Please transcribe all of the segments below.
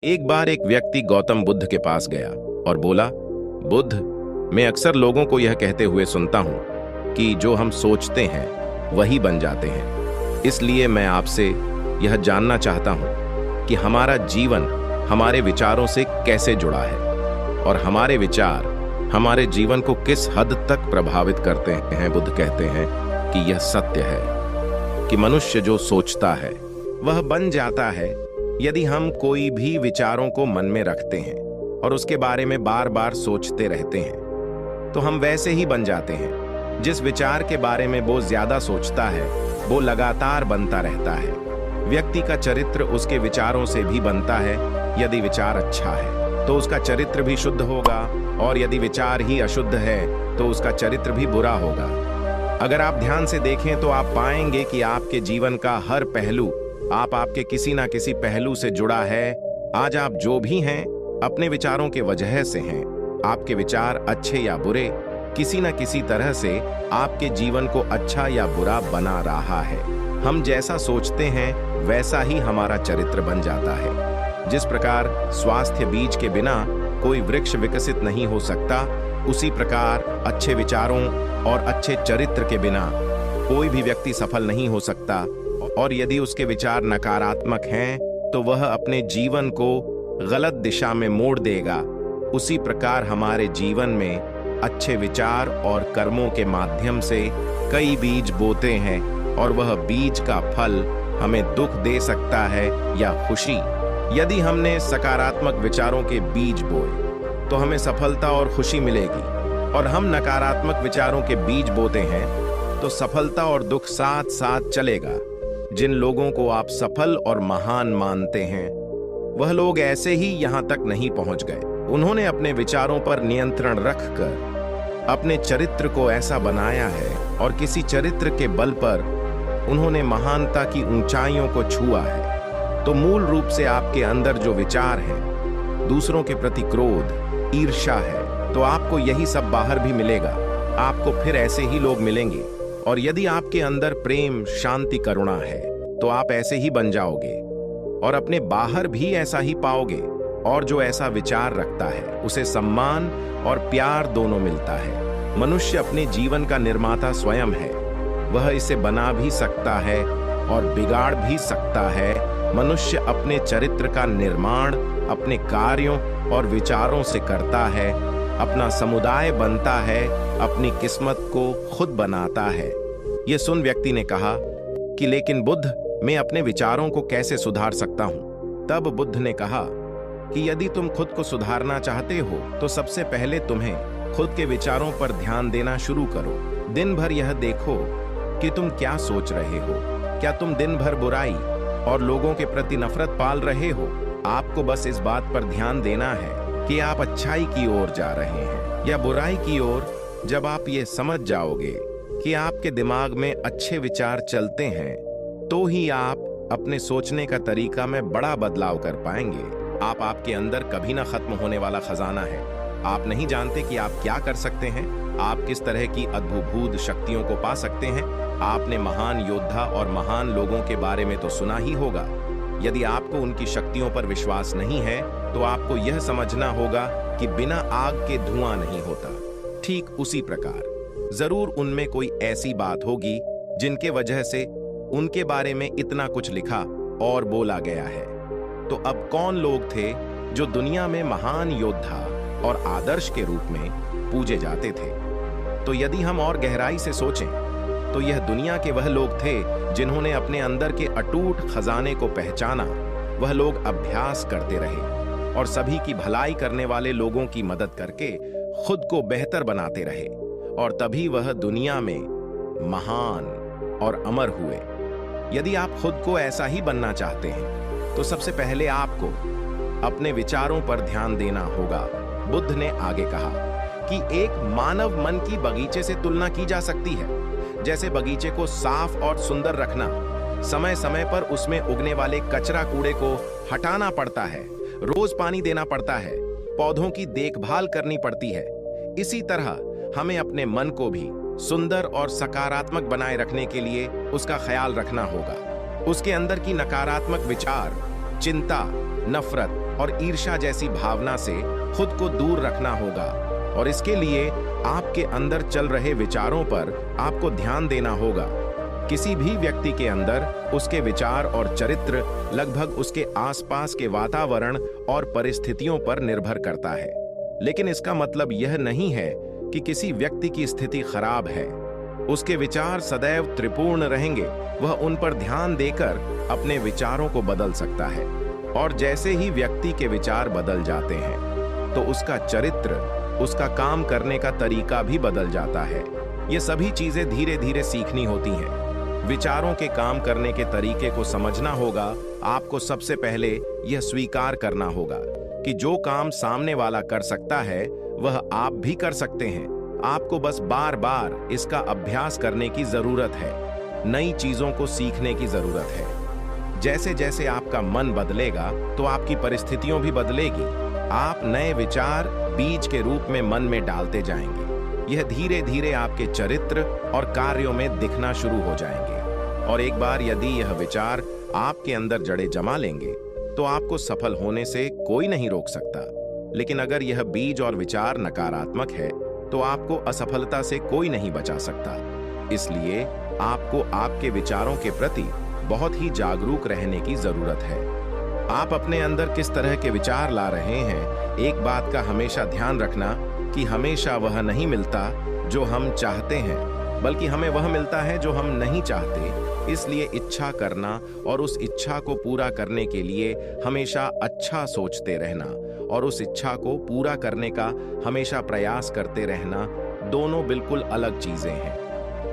एक बार एक व्यक्ति गौतम बुद्ध के पास गया और बोला, बुद्ध, मैं अक्सर लोगों को यह कहते हुए सुनता हूं कि जो हम सोचते हैं वही बन जाते हैं। इसलिए मैं आपसे यह जानना चाहता हूं कि हमारा जीवन हमारे विचारों से कैसे जुड़ा है और हमारे विचार हमारे जीवन को किस हद तक प्रभावित करते हैं। बुद्ध कहते हैं कि यह सत्य है कि मनुष्य जो सोचता है वह बन जाता है। यदि हम कोई भी विचारों को मन में रखते हैं और उसके बारे में बार बार सोचते रहते हैं तो हम वैसे ही बन जाते हैं। जिस विचार के बारे में वो ज्यादा सोचता है वो लगातार बनता रहता है। व्यक्ति का चरित्र उसके विचारों से भी बनता है। यदि विचार अच्छा है तो उसका चरित्र भी शुद्ध होगा और यदि विचार ही अशुद्ध है तो उसका चरित्र भी बुरा होगा। अगर आप ध्यान से देखें तो आप पाएंगे कि आपके जीवन का हर पहलू आपके किसी ना किसी पहलू से जुड़ा है। आज आप जो भी हैं अपने विचारों के वजह से हैं। आपके विचार अच्छे या बुरे किसी न किसी तरह से आपके जीवन को अच्छा या बुरा बना रहा है। हम जैसा सोचते हैं वैसा ही हमारा चरित्र बन जाता है। जिस प्रकार स्वास्थ्य बीज के बिना कोई वृक्ष विकसित नहीं हो सकता, उसी प्रकार अच्छे विचारों और अच्छे चरित्र के बिना कोई भी व्यक्ति सफल नहीं हो सकता। और यदि उसके विचार नकारात्मक हैं तो वह अपने जीवन को गलत दिशा में मोड़ देगा। उसी प्रकार हमारे जीवन में अच्छे विचार और कर्मों के माध्यम से कई बीज बोते हैं और वह बीज का फल हमें दुख दे सकता है या खुशी। यदि हमने सकारात्मक विचारों के बीज बोए तो हमें सफलता और खुशी मिलेगी, और हम नकारात्मक विचारों के बीज बोते हैं तो सफलता और दुख साथ साथ चलेगा। जिन लोगों को आप सफल और महान मानते हैं वह लोग ऐसे ही यहां तक नहीं पहुंच गए। उन्होंने अपने विचारों पर नियंत्रण रखकर अपने चरित्र को ऐसा बनाया है और किसी चरित्र के बल पर उन्होंने महानता की ऊंचाइयों को छुआ है। तो मूल रूप से आपके अंदर जो विचार हैं, दूसरों के प्रति क्रोध, ईर्ष्या है, तो आपको यही सब बाहर भी मिलेगा। आपको फिर ऐसे ही लोग मिलेंगे। और यदि आपके अंदर प्रेम, शांति, करुणा है तो आप ऐसे ही बन जाओगे और अपने बाहर भी ऐसा ही पाओगे। और जो ऐसा विचार रखता है उसे सम्मान और प्यार दोनों मिलता है। मनुष्य अपने जीवन का निर्माता स्वयं है। वह इसे बना भी सकता है और बिगाड़ भी सकता है। मनुष्य अपने चरित्र का निर्माण अपने कार्यों और विचारों से करता है, अपना समुदाय बनता है, अपनी किस्मत को खुद बनाता है। यह सुन व्यक्ति ने कहा कि लेकिन बुद्ध, मैं अपने विचारों को कैसे सुधार सकता हूं? तब बुद्ध ने कहा कि यदि तुम खुद को सुधारना चाहते हो तो सबसे पहले तुम्हें खुद के विचारों पर ध्यान देना शुरू करो। दिन भर यह देखो कि तुम क्या सोच रहे हो। क्या तुम दिन भर बुराई और लोगों के प्रति नफरत पाल रहे हो? आपको बस इस बात पर ध्यान देना है कि आप अच्छाई की ओर जा रहे हैं या बुराई की ओर। जब आप ये समझ जाओगे कि आपके दिमाग में अच्छे विचार चलते हैं तो ही आप अपने सोचने का तरीका में बड़ा बदलाव कर पाएंगे। आप आपके अंदर कभी ना खत्म होने वाला खजाना है। आप नहीं जानते कि आप क्या कर सकते हैं, आप किस तरह की अद्भुत शक्तियों को पा सकते हैं। आपने महान योद्धा और महान लोगों के बारे में तो सुना ही होगा। यदि आपको उनकी शक्तियों पर विश्वास नहीं है तो आपको यह समझना होगा कि बिना आग के धुआं नहीं होता। ठीक उसी प्रकार जरूर उनमें कोई ऐसी बात होगी जिनके वजह से उनके बारे में इतना कुछ लिखा और बोला गया है। तो अब कौन लोग थे जो दुनिया में महान योद्धा और आदर्श के रूप में पूजे जाते थे? तो यदि हम और गहराई से सोचें तो यह दुनिया के वह लोग थे जिन्होंने अपने अंदर के अटूट खजाने को पहचाना। वह लोग अभ्यास करते रहे और सभी की भलाई करने वाले लोगों की मदद करके खुद को बेहतर बनाते रहे, और तभी वह दुनिया में महान और अमर हुए। यदि आप खुद को ऐसा ही बनना चाहते हैं तो सबसे पहले आपको अपने विचारों पर ध्यान देना होगा। बुद्ध ने आगे कहा कि एक मानव मन की बगीचे से तुलना की जा सकती है। जैसे बगीचे को साफ और सुंदर रखना, समय समय पर उसमें उगने वाले कचरा कूड़े को हटाना पड़ता है, रोज पानी देना पड़ता है, पौधों की देखभाल करनी पड़ती है। इसी तरह हमें अपने मन को भी सुंदर और सकारात्मक बनाए रखने के लिए उसका ख्याल रखना होगा। उसके अंदर की नकारात्मक विचार चिंता, नफरत और ईर्ष्या जैसी भावना से खुद को दूर रखना होगा। और इसके लिए आपके अंदर चल रहे विचारों पर आपको ध्यान देना होगा। किसी भी व्यक्ति के अंदर उसके विचार और चरित्र लगभग उसके आसपास के वातावरण और परिस्थितियों पर निर्भर करता है। लेकिन इसका मतलब यह नहीं है कि किसी व्यक्ति की स्थिति खराब है। उसके विचार सदैव त्रिपूर्ण रहेंगे। वह उन पर ध्यान देकर अपने विचारों को बदल सकता है। और जैसे ही व्यक्ति के विचार बदल जाते हैं तो उसका चरित्र, उसका काम करने का तरीका भी बदल जाता है। ये सभी चीजें धीरे धीरे सीखनी होती हैं। विचारों के काम करने के तरीके को समझना होगा। आपको सबसे पहले यह स्वीकार करना होगा कि जो काम सामने वाला कर सकता है वह आप भी कर सकते हैं। आपको बस बार बार इसका अभ्यास करने की जरूरत है। नई चीजों को सीखने की जरूरत है। जैसे जैसे आपका मन बदलेगा तो आपकी परिस्थितियों भी बदलेगी। आप नए विचार बीज के रूप में मन में डालते जाएंगे। यह धीरे धीरे आपके चरित्र और कार्यों में दिखना शुरू हो जाएंगे। और एक बार यदि यह विचार आपके अंदर जड़ें जमा लेंगे तो आपको सफल होने से कोई नहीं रोक सकता। लेकिन अगर यह बीज और विचार नकारात्मक है तो आपको असफलता से कोई नहीं बचा सकता। इसलिए आपको आपके विचारों के प्रति बहुत ही जागरूक रहने की जरूरत है। आप अपने अंदर किस तरह के विचार ला रहे हैं, एक बात का हमेशा ध्यान रखना कि हमेशा वह नहीं मिलता जो हम चाहते हैं, बल्कि हमें वह मिलता है जो हम नहीं चाहते। इसलिए इच्छा करना और उस इच्छा को पूरा करने के लिए हमेशा अच्छा सोचते रहना और उस इच्छा को पूरा करने का हमेशा प्रयास करते रहना दोनों बिल्कुल अलग चीजें हैं।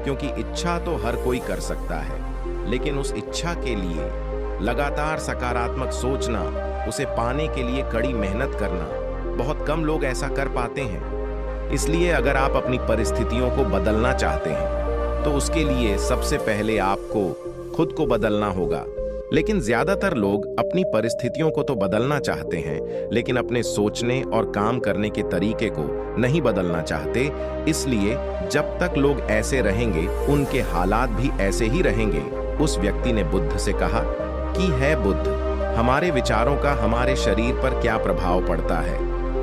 क्योंकि इच्छा तो हर कोई कर सकता है, लेकिन उस इच्छा के लिए लगातार सकारात्मक सोचना, उसे पाने के लिए कड़ी मेहनत करना, बहुत कम लोग ऐसा कर पाते हैं। इसलिए अगर आप अपनी परिस्थितियों को बदलना चाहते हैं तो उसके लिए सबसे पहले आपको खुद को बदलना होगा। लेकिन ज्यादातर लोग अपनी परिस्थितियों को तो बदलना चाहते हैं, लेकिन अपने सोचने और काम करने के तरीके को नहीं बदलना चाहते। इसलिए जब तक लोग ऐसे रहेंगे, उनके हालात भी ऐसे ही रहेंगे। उस व्यक्ति ने बुद्ध से कहा कि है बुद्ध, हमारे विचारों का हमारे शरीर पर क्या प्रभाव पड़ता है?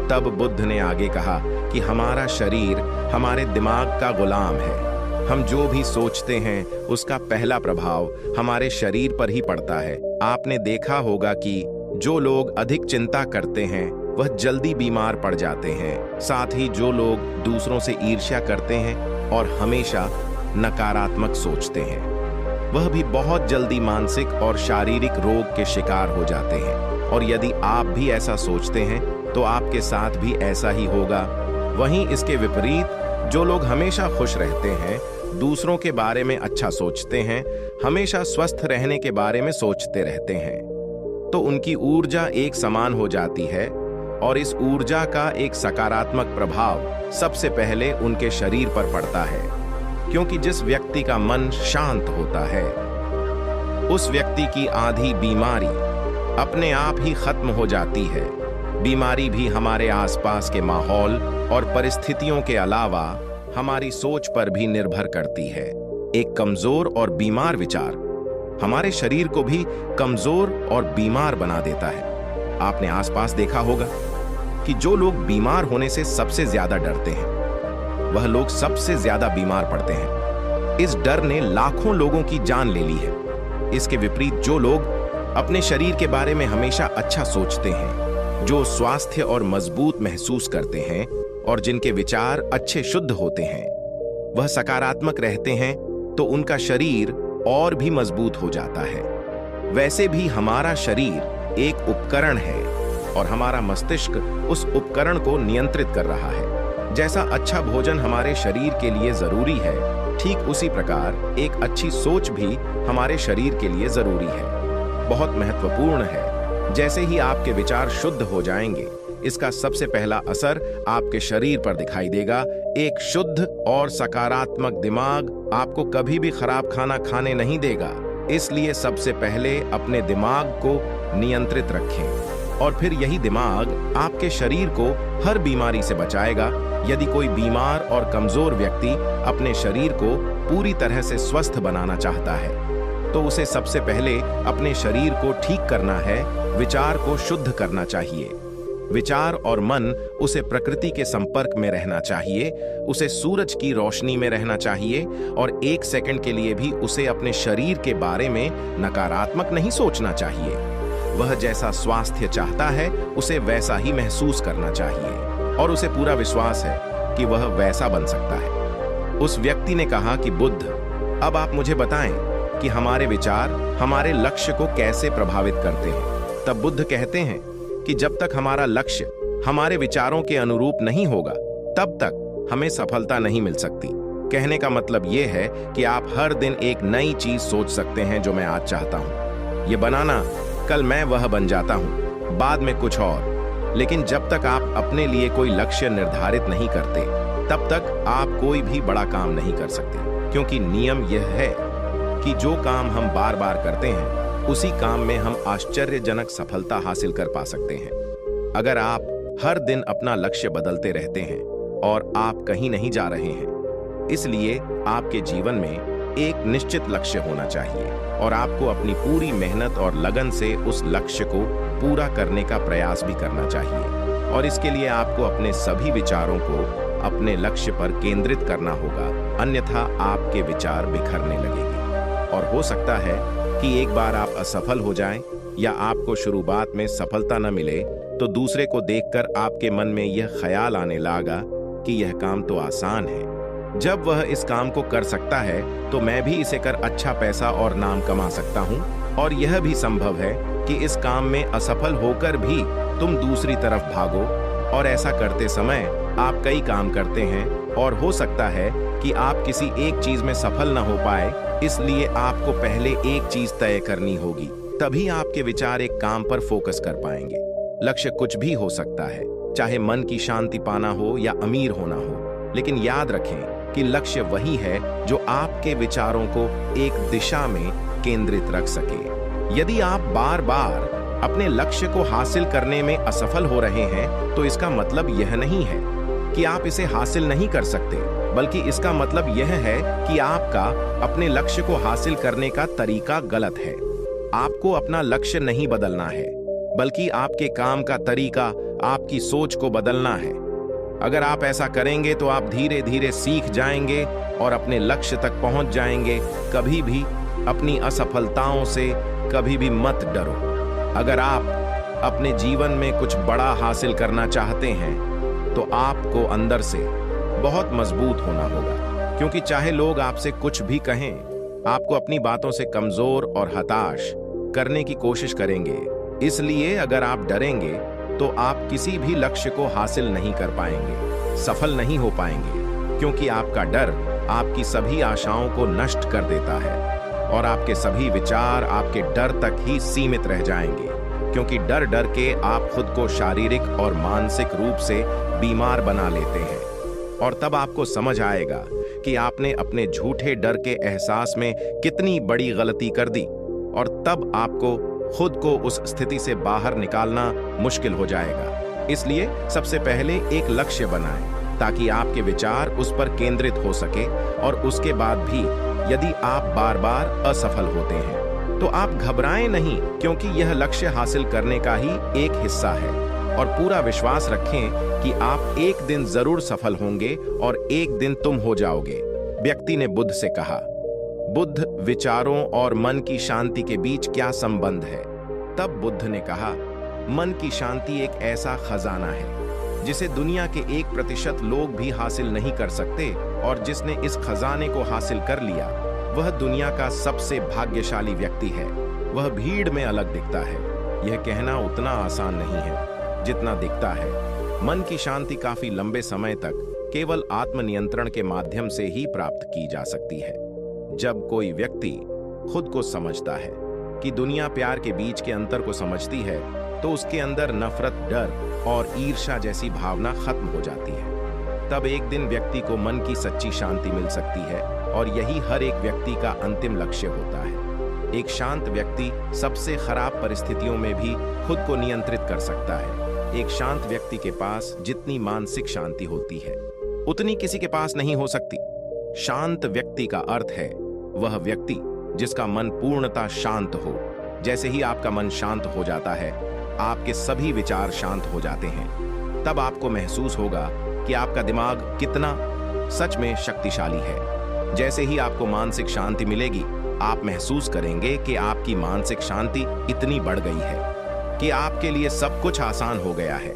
तब बुद्ध ने आगे कहा कि हमारा शरीर हमारे दिमाग का गुलाम है। हम जो भी सोचते हैं उसका पहला प्रभाव हमारे शरीर पर ही पड़ता है। आपने देखा होगा कि जो लोग अधिक चिंता करते हैं वह जल्दी बीमार पड़ जाते हैं। साथ ही जो लोग दूसरों से ईर्ष्या करते हैं और हमेशा नकारात्मक सोचते हैं, वह भी बहुत जल्दी मानसिक और शारीरिक रोग के शिकार हो जाते हैं। और यदि आप भी ऐसा सोचते हैं तो आपके साथ भी ऐसा ही होगा। वहीं इसके विपरीत जो लोग हमेशा खुश रहते हैं, दूसरों के बारे में अच्छा सोचते हैं, हमेशा स्वस्थ रहने के बारे में सोचते रहते हैं, तो उनकी ऊर्जा एक समान हो जाती है। और इस ऊर्जा का एक सकारात्मक प्रभाव सबसे पहले उनके शरीर पर पड़ता है। क्योंकि जिस व्यक्ति का मन शांत होता है, उस व्यक्ति की आधी बीमारी अपने आप ही खत्म हो जाती है। बीमारी भी हमारे आसपास के माहौल और परिस्थितियों के अलावा हमारी सोच पर भी निर्भर करती है। एक कमजोर और बीमार विचार हमारे शरीर को भी कमजोर और बीमार बना देता है। आपने आसपास देखा होगा कि जो लोग बीमार होने से सबसे ज्यादा डरते हैं, वह लोग सबसे ज्यादा बीमार पड़ते हैं। इस डर ने लाखों लोगों की जान ले ली है। इसके विपरीत जो लोग अपने शरीर के बारे में हमेशा अच्छा सोचते हैं, जो स्वास्थ्य और मजबूत महसूस करते हैं और जिनके विचार अच्छे शुद्ध होते हैं, वह सकारात्मक रहते हैं, तो उनका शरीर और भी मजबूत हो जाता है। वैसे भी हमारा शरीर एक उपकरण है और हमारा मस्तिष्क उस उपकरण को नियंत्रित कर रहा है। जैसा अच्छा भोजन हमारे शरीर के लिए जरूरी है, ठीक उसी प्रकार एक अच्छी सोच भी हमारे शरीर के लिए जरूरी है, बहुत महत्वपूर्ण है। जैसे ही आपके विचार शुद्ध हो जाएंगे, इसका सबसे पहला असर आपके शरीर पर दिखाई देगा। एक शुद्ध और सकारात्मक दिमाग आपको कभी भी खराब खाना खाने नहीं देगा। इसलिए सबसे पहले अपने दिमाग को नियंत्रित रखें और फिर यही दिमाग आपके शरीर को हर बीमारी से बचाएगा। यदि कोई बीमार और कमजोर व्यक्ति अपने शरीर को पूरी तरह से स्वस्थ बनाना चाहता है, तो उसे सबसे पहले अपने शरीर को ठीक करना है विचार को शुद्ध करना चाहिए। विचार और मन उसे प्रकृति के संपर्क में रहना चाहिए, उसे सूरज की रोशनी में रहना चाहिए और एक सेकंड के लिए भी उसे अपने शरीर के बारे में नकारात्मक नहीं सोचना चाहिए। वह जैसा स्वास्थ्य चाहता है उसे वैसा ही महसूस करना चाहिए और उसे पूरा विश्वास है कि वह वैसा बन सकता है। उस व्यक्ति ने कहा कि बुद्ध, अब आप मुझे बताएं कि हमारे विचार हमारे लक्ष्य को कैसे प्रभावित करते हैं। तब बुद्ध कहते हैं कि जब तक हमारा लक्ष्य हमारे विचारों के अनुरूप नहीं होगा तब तक हमें सफलता नहीं मिल सकती। कहने का मतलब यह है कि आप हर दिन एक नई चीज सोच सकते हैं जो मैं आज चाहता हूं। ये बनाना, कल मैं वह बन जाता हूं, बाद में कुछ और। लेकिन जब तक आप अपने लिए कोई लक्ष्य निर्धारित नहीं करते तब तक आप कोई भी बड़ा काम नहीं कर सकते, क्योंकि नियम यह है कि जो काम हम बार बार करते हैं उसी काम में हम आश्चर्यजनक सफलता हासिल कर पा सकते हैं। अगर आप हर दिन अपना लक्ष्य बदलते रहते हैं और आप कहीं नहीं जा रहे हैं, इसलिए आपके जीवन में एक निश्चित लक्ष्य होना चाहिए और आपको अपनी पूरी मेहनत और लगन से उस लक्ष्य को पूरा करने का प्रयास भी करना चाहिए। और इसके लिए आपको अपने सभी विचारों को अपने लक्ष्य पर केंद्रित करना होगा, अन्यथा आपके विचार बिखरने लगेंगे। और हो सकता है कि एक बार आप असफल हो जाएं या आपको शुरुआत में सफलता न मिले तो दूसरे को देखकर आपके मन में यह ख्याल आने लगा कि यह काम तो आसान है। जब वह इस काम को कर सकता है तो मैं भी इसे कर अच्छा पैसा और नाम कमा सकता हूं। और यह भी संभव है कि इस काम में असफल होकर भी तुम दूसरी तरफ भागो और ऐसा करते समय आप कई काम करते हैं और हो सकता है कि आप किसी एक चीज में सफल न हो पाए, इसलिए आपको पहले एक चीज तय करनी होगी, तभी आपके विचार एक काम पर फोकस कर पाएंगे। लक्ष्य कुछ भी हो सकता है, चाहे मन की शांति पाना हो या अमीर होना हो, लेकिन याद रखें कि लक्ष्य वही है जो आपके विचारों को एक दिशा में केंद्रित रख सके। यदि आप बार बार अपने लक्ष्य को हासिल करने में असफल हो रहे हैं तो इसका मतलब यह नहीं है कि आप इसे हासिल नहीं कर सकते, बल्कि इसका मतलब यह है कि आपका अपने लक्ष्य को हासिल करने का तरीका गलत है। आपको अपना लक्ष्य नहीं बदलना है, बल्कि आपके काम का तरीका, आपकी सोच को बदलना है। अगर आप ऐसा करेंगे तो आप धीरे धीरे सीख जाएंगे और अपने लक्ष्य तक पहुंच जाएंगे। कभी भी अपनी असफलताओं से कभी भी मत डरो। अगर आप अपने जीवन में कुछ बड़ा हासिल करना चाहते हैं तो आपको अंदर से बहुत मजबूत होना होगा, क्योंकि चाहे लोग आपसे कुछ भी कहें, आपको अपनी बातों से कमजोर और हताश करने की कोशिश करेंगे। इसलिए अगर आप डरेंगे तो आप किसी भी लक्ष्य को हासिल नहीं कर पाएंगे, सफल नहीं हो पाएंगे, क्योंकि आपका डर आपकी सभी आशाओं को नष्ट कर देता है और आपके सभी विचार आपके डर तक ही सीमित रह जाएंगे, क्योंकि डर डर के आप खुद को शारीरिक और मानसिक रूप से बीमार बना लेते हैं। और तब आपको समझ आएगा कि आपने अपने झूठे डर के एहसास में कितनी बड़ी गलती कर दी, और तब आपको खुद को उस स्थिति से बाहर निकालना मुश्किल हो जाएगा। इसलिए सबसे पहले एक लक्ष्य बनाएं ताकि आपके विचार उस पर केंद्रित हो सके, और उसके बाद भी यदि आप बार बार असफल होते हैं तो आप घबराएं नहीं, क्योंकि यह लक्ष्य हासिल करने का ही एक हिस्सा है। और पूरा विश्वास रखें कि आप एक दिन जरूर सफल होंगे और एक दिन तुम हो जाओगे। व्यक्ति ने बुद्ध से कहा, बुद्ध, विचारों और मन की शांति के बीच क्या संबंध है? तब बुद्ध ने कहा, मन की शांति एक ऐसा खजाना है जिसे दुनिया के 1% लोग भी हासिल नहीं कर सकते, और जिसने इस खजाने को हासिल कर लिया वह दुनिया का सबसे भाग्यशाली व्यक्ति है। वह भीड़ में अलग दिखता है। यह कहना उतना आसान नहीं है जितना दिखता है। मन की शांति काफी लंबे समय तक केवल आत्मनियंत्रण के माध्यम से ही प्राप्त की जा सकती है। जब कोई व्यक्ति खुद को समझता है कि दुनिया प्यार के बीच के अंतर को समझती है, तो उसके अंदर नफरत, डर और ईर्ष्या जैसी भावना खत्म हो जाती है। तब एक दिन व्यक्ति को मन की सच्ची शांति मिल सकती है, और यही हर एक व्यक्ति का अंतिम लक्ष्य होता है। एक शांत व्यक्ति सबसे खराब परिस्थितियों में भी खुद को नियंत्रित कर सकता है। एक शांत व्यक्ति के पास जितनी मानसिक शांति होती है उतनी किसी के पास नहीं हो सकती। शांत व्यक्ति का अर्थ है वह व्यक्ति जिसका मन पूर्णतः शांत हो, जैसे ही आपका मन शांत हो जाता है, आपके सभी विचार शांत हो जाते हैं। तब आपको महसूस होगा कि आपका दिमाग कितना सच में शक्तिशाली है। जैसे ही आपको मानसिक शांति मिलेगी, आप महसूस करेंगे कि आपकी मानसिक शांति इतनी बढ़ गई है कि आपके लिए सब कुछ आसान हो गया है।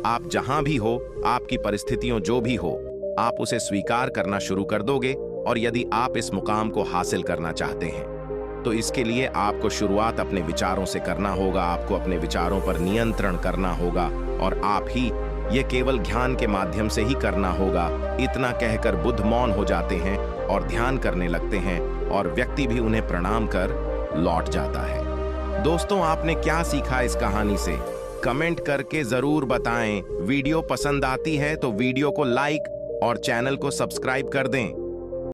आप जहां भी हो, आपकी परिस्थितियों जो भी हो, आप उसे स्वीकार करना शुरू कर दोगे। और यदि आप इस मुकाम को हासिल करना चाहते हैं, तो इसके लिए आपको शुरुआत अपने विचारों से करना होगा। आपको अपने विचारों पर नियंत्रण करना होगा और आप ही ये केवल ध्यान के माध्यम से ही करना होगा। इतना कहकर बुद्ध मौन हो जाते हैं और ध्यान करने लगते हैं और व्यक्ति भी उन्हें प्रणाम कर लौट जाता है। दोस्तों, आपने क्या सीखा इस कहानी से? कमेंट करके जरूर बताएं। वीडियो पसंद आती है तो वीडियो को लाइक और चैनल को सब्सक्राइब कर दें।